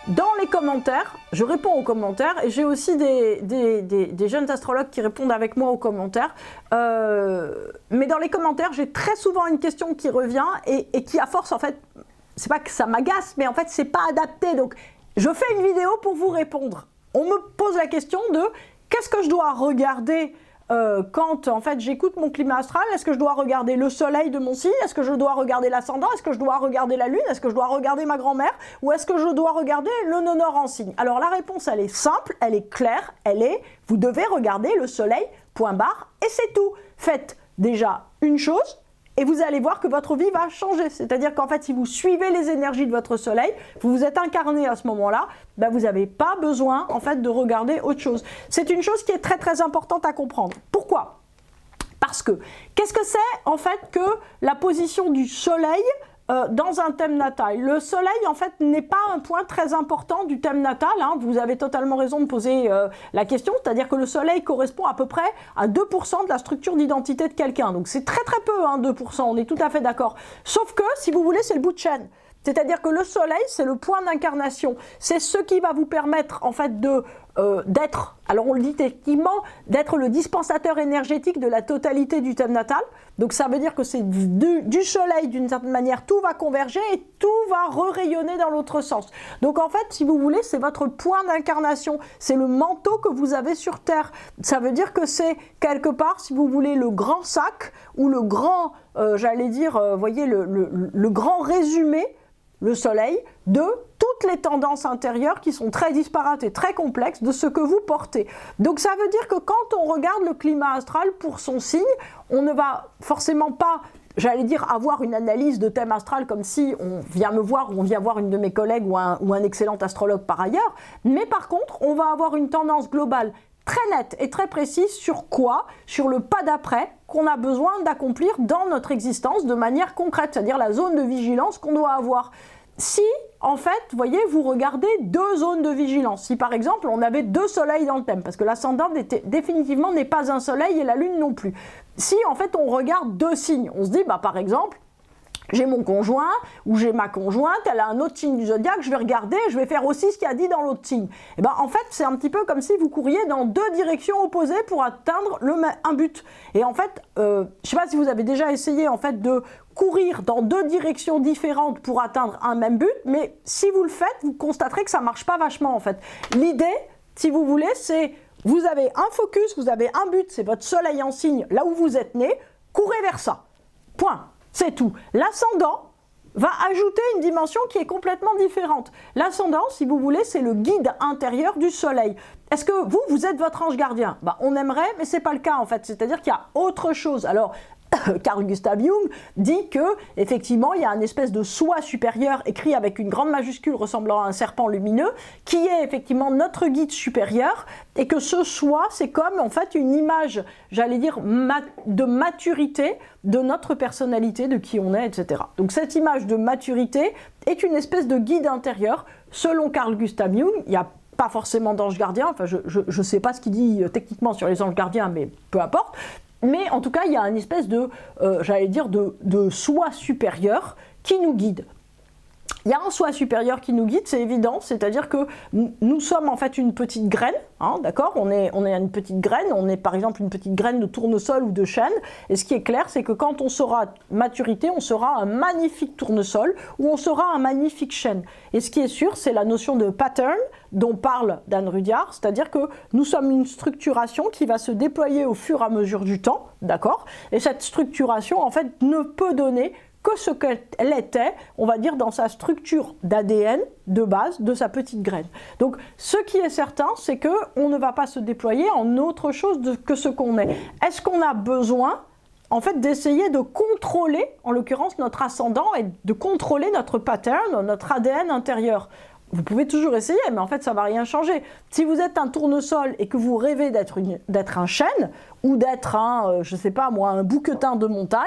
dans les commentaires, je réponds aux commentaires et j'ai aussi des jeunes astrologues qui répondent avec moi aux commentaires. Mais dans les commentaires, j'ai très souvent une question qui revient et qui, à force, en fait, c'est pas que ça m'agace, mais en fait, c'est pas adapté. Donc, je fais une vidéo pour vous répondre. On me pose la question de qu'est-ce que je dois regarder quand en fait j'écoute mon climat astral. Est-ce que je dois regarder le soleil de mon signe? Est-ce que je dois regarder l'ascendant? Est-ce que je dois regarder la lune? Est-ce que je dois regarder ma grand-mère? Ou est-ce que je dois regarder le nœud nord en signe? Alors la réponse, elle est simple, elle est claire, vous devez regarder le soleil, point barre, et c'est tout. Faites déjà une chose, et vous allez voir que votre vie va changer. C'est-à-dire qu'en fait, si vous suivez les énergies de votre soleil, vous vous êtes incarné à ce moment-là, ben vous n'avez pas besoin en fait de regarder autre chose. C'est une chose qui est très très importante à comprendre. Pourquoi? Parce que, qu'est-ce que c'est en fait que la position du soleil dans un thème natal? Le soleil en fait n'est pas un point très important du thème natal, hein. Vous avez totalement raison de poser la question, c'est-à-dire que le soleil correspond à peu près à 2% de la structure d'identité de quelqu'un, donc c'est très très peu, hein, 2%, on est tout à fait d'accord. Sauf que, si vous voulez, c'est le bout de chaîne. C'est-à-dire que le soleil, c'est le point d'incarnation. C'est ce qui va vous permettre, en fait, d'être, alors on le dit techniquement, d'être le dispensateur énergétique de la totalité du thème natal. Donc ça veut dire que c'est du soleil, d'une certaine manière, tout va converger et tout va re-rayonner dans l'autre sens. Donc en fait, si vous voulez, c'est votre point d'incarnation. C'est le manteau que vous avez sur Terre. Ça veut dire que c'est, quelque part, si vous voulez, le grand sac ou le grand, j'allais dire, voyez, le grand résumé, le soleil, de toutes les tendances intérieures qui sont très disparates et très complexes de ce que vous portez. Donc ça veut dire que quand on regarde le climat astral pour son signe, on ne va forcément pas, j'allais dire, avoir une analyse de thème astral comme si on vient me voir ou on vient voir une de mes collègues ou un excellent astrologue par ailleurs, mais par contre, on va avoir une tendance globale très nette et très précise sur quoi? Sur le pas d'après qu'on a besoin d'accomplir dans notre existence de manière concrète, c'est-à-dire la zone de vigilance qu'on doit avoir. Si, en fait, vous voyez, vous regardez deux zones de vigilance, si par exemple on avait deux soleils dans le thème, parce que l'ascendant définitivement n'est pas un soleil et la lune non plus. Si, en fait, on regarde deux signes, on se dit, bah par exemple, j'ai mon conjoint ou j'ai ma conjointe, elle a un autre signe du zodiaque, je vais regarder, je vais faire aussi ce qu'il y a dit dans l'autre signe. Et ben en fait, c'est un petit peu comme si vous couriez dans deux directions opposées pour atteindre un but. Et en fait, je sais pas si vous avez déjà essayé en fait de courir dans deux directions différentes pour atteindre un même but, mais si vous le faites, vous constaterez que ça marche pas vachement en fait. L'idée, si vous voulez, c'est vous avez un focus, vous avez un but, c'est votre soleil en signe, là où vous êtes né, courez vers ça. Point. C'est tout. L'ascendant va ajouter une dimension qui est complètement différente. L'ascendant, si vous voulez, c'est le guide intérieur du soleil. Est-ce que vous êtes votre ange gardien? Bah, on aimerait, mais c'est pas le cas en fait. C'est-à-dire qu'il y a autre chose. Alors, Carl Gustav Jung dit que effectivement il y a une espèce de soi supérieur écrit avec une grande majuscule ressemblant à un serpent lumineux qui est effectivement notre guide supérieur et que ce soi c'est comme en fait une image, j'allais dire de maturité de notre personnalité, de qui on est, etc. Donc cette image de maturité est une espèce de guide intérieur. Selon Carl Gustav Jung, il n'y a pas forcément d'ange gardien, enfin je sais pas ce qu'il dit techniquement sur les anges gardiens, mais peu importe. Mais en tout cas, il y a une espèce de, j'allais dire, de soi supérieur qui nous guide. Il y a un soi supérieur qui nous guide, c'est évident, c'est-à-dire que nous sommes en fait une petite graine, hein, d'accord, on est une petite graine, on est par exemple une petite graine de tournesol ou de chêne, et ce qui est clair, c'est que quand on sera maturité, on sera un magnifique tournesol ou on sera un magnifique chêne. Et ce qui est sûr, c'est la notion de pattern dont parle Dan Rudyard, c'est-à-dire que nous sommes une structuration qui va se déployer au fur et à mesure du temps, d'accord, et cette structuration en fait ne peut donner que ce qu'elle était, on va dire, dans sa structure d'ADN de base de sa petite graine. Donc, ce qui est certain, c'est qu'on ne va pas se déployer en autre chose que ce qu'on est. Est-ce qu'on a besoin, en fait, d'essayer de contrôler, en l'occurrence, notre ascendant et de contrôler notre pattern, notre ADN intérieur? Vous pouvez toujours essayer, mais en fait, ça ne va rien changer. Si vous êtes un tournesol et que vous rêvez d'être un chêne ou d'être un, je ne sais pas moi, un bouquetin de montagne,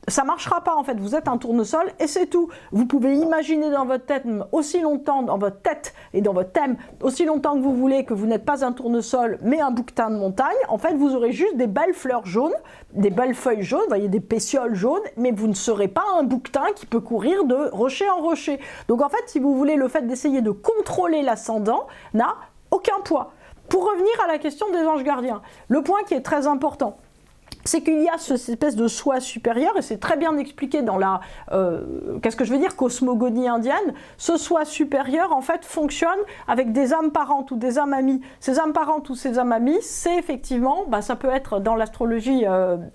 ça marchera pas en fait, vous êtes un tournesol et c'est tout. Vous pouvez imaginer dans votre tête aussi longtemps, dans votre tête et dans votre thème, aussi longtemps que vous voulez que vous n'êtes pas un tournesol mais un bouquetin de montagne. En fait, vous aurez juste des belles fleurs jaunes, des belles feuilles jaunes, vous voyez, des pétioles jaunes, mais vous ne serez pas un bouquetin qui peut courir de rocher en rocher. Donc en fait, si vous voulez, le fait d'essayer de contrôler l'ascendant n'a aucun poids. Pour revenir à la question des anges gardiens, le point qui est très important, c'est qu'il y a cette espèce de soi supérieur, et c'est très bien expliqué dans la, qu'est-ce que je veux dire, cosmogonie indienne. Ce soi supérieur, en fait, fonctionne avec des âmes parentes ou des âmes amies. Ces âmes parentes ou ces âmes amies, c'est effectivement, ça peut être dans l'astrologie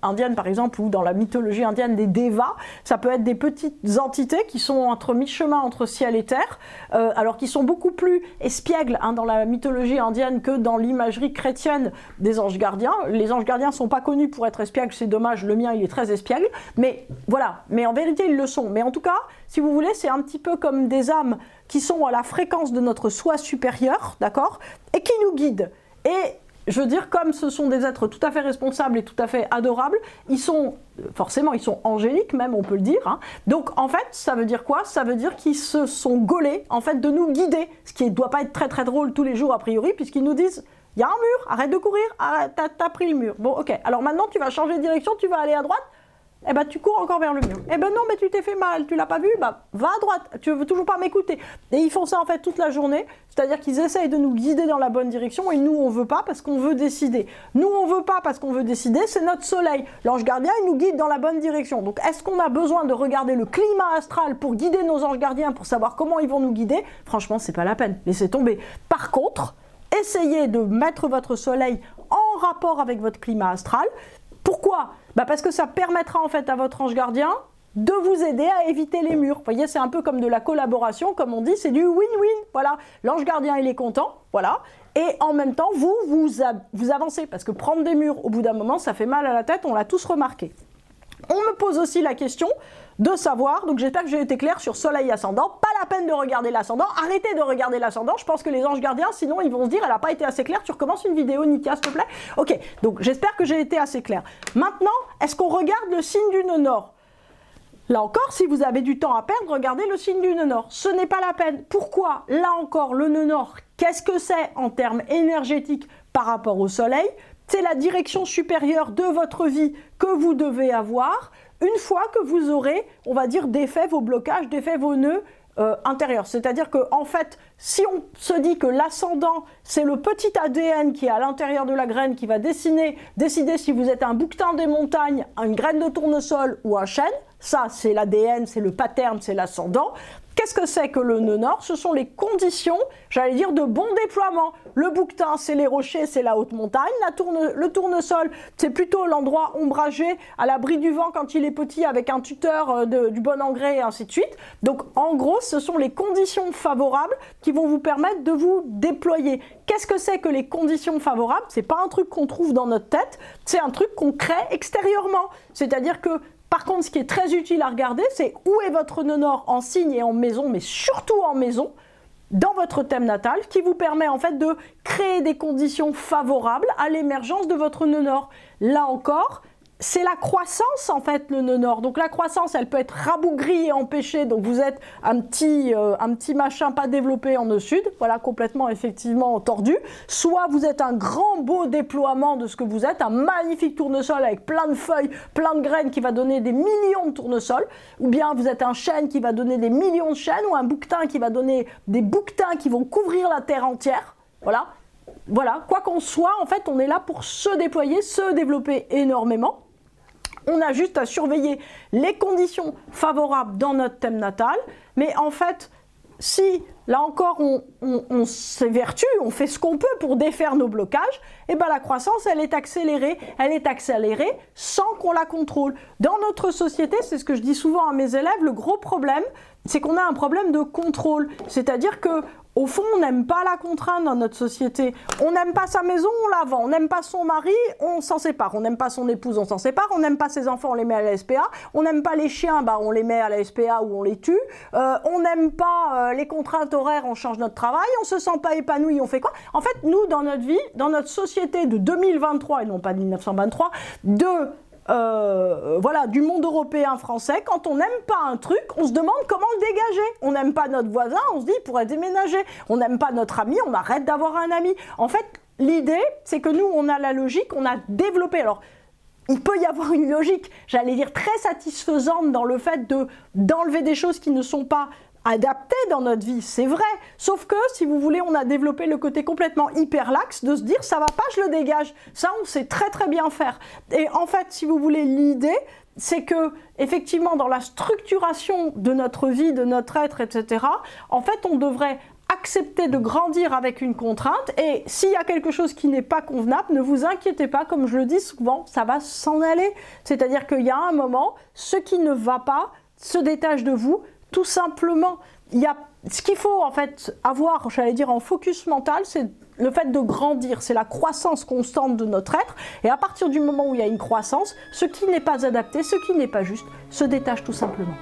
indienne, par exemple, ou dans la mythologie indienne, des devas. Ça peut être des petites entités qui sont entre mi-chemin entre ciel et terre, alors qui sont beaucoup plus espiègles dans la mythologie indienne que dans l'imagerie chrétienne des anges gardiens. Les anges gardiens ne sont pas connus pour être espiègle, c'est dommage, le mien il est très espiègle, mais voilà, mais en vérité ils le sont. Mais en tout cas, si vous voulez, c'est un petit peu comme des âmes qui sont à la fréquence de notre soi supérieur, d'accord, et qui nous guident. Et je veux dire, comme ce sont des êtres tout à fait responsables et tout à fait adorables, ils sont, forcément, ils sont angéliques même, on peut le dire. Donc en fait, ça veut dire quoi? Ça veut dire qu'ils se sont gaulés, en fait, de nous guider, ce qui ne doit pas être très très drôle tous les jours a priori, puisqu'ils nous disent: il y a un mur, arrête de courir, t'as pris le mur. Bon, ok, alors maintenant tu vas changer de direction, tu vas aller à droite, eh ben tu cours encore vers le mur. Eh ben non, mais tu t'es fait mal, tu l'as pas vu, va à droite, tu veux toujours pas m'écouter. Et ils font ça en fait toute la journée, c'est-à-dire qu'ils essayent de nous guider dans la bonne direction, et nous on veut pas parce qu'on veut décider. Nous on veut pas parce qu'on veut décider, c'est notre soleil. L'ange gardien, il nous guide dans la bonne direction. Donc est-ce qu'on a besoin de regarder le climat astral pour guider nos anges gardiens, pour savoir comment ils vont nous guider? Franchement, c'est pas la peine, laissez tomber. Par contre, essayez de mettre votre soleil en rapport avec votre climat astral. Pourquoi? Parce que ça permettra en fait à votre ange gardien de vous aider à éviter les murs. Vous voyez, c'est un peu comme de la collaboration, comme on dit, c'est du win-win. Voilà, l'ange gardien il est content, voilà, et en même temps vous avancez, parce que prendre des murs au bout d'un moment ça fait mal à la tête, on l'a tous remarqué. On me pose aussi la question de savoir, donc j'espère que j'ai été clair sur soleil ascendant, pas la peine de regarder l'ascendant, arrêtez de regarder l'ascendant, je pense que les anges gardiens, sinon ils vont se dire elle n'a pas été assez claire, tu recommences une vidéo Nikia s'il te plaît. Ok, donc j'espère que j'ai été assez clair. Maintenant, est-ce qu'on regarde le signe du nœud nord? Là encore, si vous avez du temps à perdre, regardez le signe du nœud nord. Ce n'est pas la peine. Pourquoi? Là encore, le nœud nord, qu'est-ce que c'est en termes énergétiques par rapport au soleil? C'est la direction supérieure de votre vie que vous devez avoir une fois que vous aurez, on va dire, défait vos blocages, défait vos nœuds intérieurs. C'est-à-dire que, en fait, si on se dit que l'ascendant, c'est le petit ADN qui est à l'intérieur de la graine qui va décider si vous êtes un bouquetin des montagnes, une graine de tournesol ou un chêne, ça c'est l'ADN, c'est le pattern, c'est l'ascendant. Qu'est-ce que c'est que le nœud nord? Ce sont les conditions, j'allais dire, de bon déploiement. Le bouquetin, c'est les rochers, c'est la haute montagne. Le tournesol, c'est plutôt l'endroit ombragé, à l'abri du vent quand il est petit, avec un tuteur du bon engrais, et ainsi de suite. Donc, en gros, ce sont les conditions favorables qui vont vous permettre de vous déployer. Qu'est-ce que c'est que les conditions favorables? C'est pas un truc qu'on trouve dans notre tête, c'est un truc qu'on crée extérieurement. C'est-à-dire que par contre, ce qui est très utile à regarder, c'est où est votre nœud nord en signe et en maison, mais surtout en maison, dans votre thème natal, qui vous permet en fait de créer des conditions favorables à l'émergence de votre nœud nord. Là encore, c'est la croissance en fait, le nœud nord. Donc la croissance, elle peut être rabougrie et empêchée, donc vous êtes un petit machin pas développé en nœud sud, voilà, complètement effectivement tordu. Soit vous êtes un grand beau déploiement de ce que vous êtes, un magnifique tournesol avec plein de feuilles, plein de graines qui va donner des millions de tournesols, ou bien vous êtes un chêne qui va donner des millions de chênes, ou un bouquetin qui va donner des bouquetins qui vont couvrir la terre entière, voilà. Voilà, quoi qu'on soit, en fait, on est là pour se déployer, se développer énormément. On a juste à surveiller les conditions favorables dans notre thème natal. Mais en fait, si, là encore, on s'évertue, on fait ce qu'on peut pour défaire nos blocages, et bien la croissance, elle est accélérée sans qu'on la contrôle. Dans notre société, c'est ce que je dis souvent à mes élèves, le gros problème, c'est qu'on a un problème de contrôle. C'est-à-dire que au fond, on n'aime pas la contrainte dans notre société. On n'aime pas sa maison, on la vend. On n'aime pas son mari, on s'en sépare. On n'aime pas son épouse, on s'en sépare. On n'aime pas ses enfants, on les met à la SPA. On n'aime pas les chiens, on les met à la SPA ou on les tue. On n'aime pas les contraintes horaires, on change notre travail. On se sent pas épanoui, on fait quoi? En fait, nous, dans notre vie, dans notre société de 2023, et non pas de 1923, de voilà, du monde européen français, quand on n'aime pas un truc, on se demande comment le dégager. On n'aime pas notre voisin, on se dit il pourrait déménager. On n'aime pas notre ami, on arrête d'avoir un ami. En fait, l'idée, c'est que nous, on a la logique, on a développé. Alors, il peut y avoir une logique, j'allais dire, très satisfaisante dans le fait d'enlever des choses qui ne sont pas adaptées dans notre vie, c'est vrai. Sauf que, si vous voulez, on a développé le côté complètement hyperlaxe de se dire, ça va pas, je le dégage. Ça, on sait très très bien faire. Et en fait, si vous voulez, l'idée, c'est que, effectivement, dans la structuration de notre vie, de notre être, etc., en fait, on devrait accepter de grandir avec une contrainte, et s'il y a quelque chose qui n'est pas convenable, ne vous inquiétez pas, comme je le dis souvent, ça va s'en aller. C'est-à-dire qu'il y a un moment, ce qui ne va pas se détache de vous, tout simplement. Ce qu'il faut en fait avoir, j'allais dire, en focus mental, c'est le fait de grandir, c'est la croissance constante de notre être, et à partir du moment où il y a une croissance, ce qui n'est pas adapté, ce qui n'est pas juste, se détache tout simplement.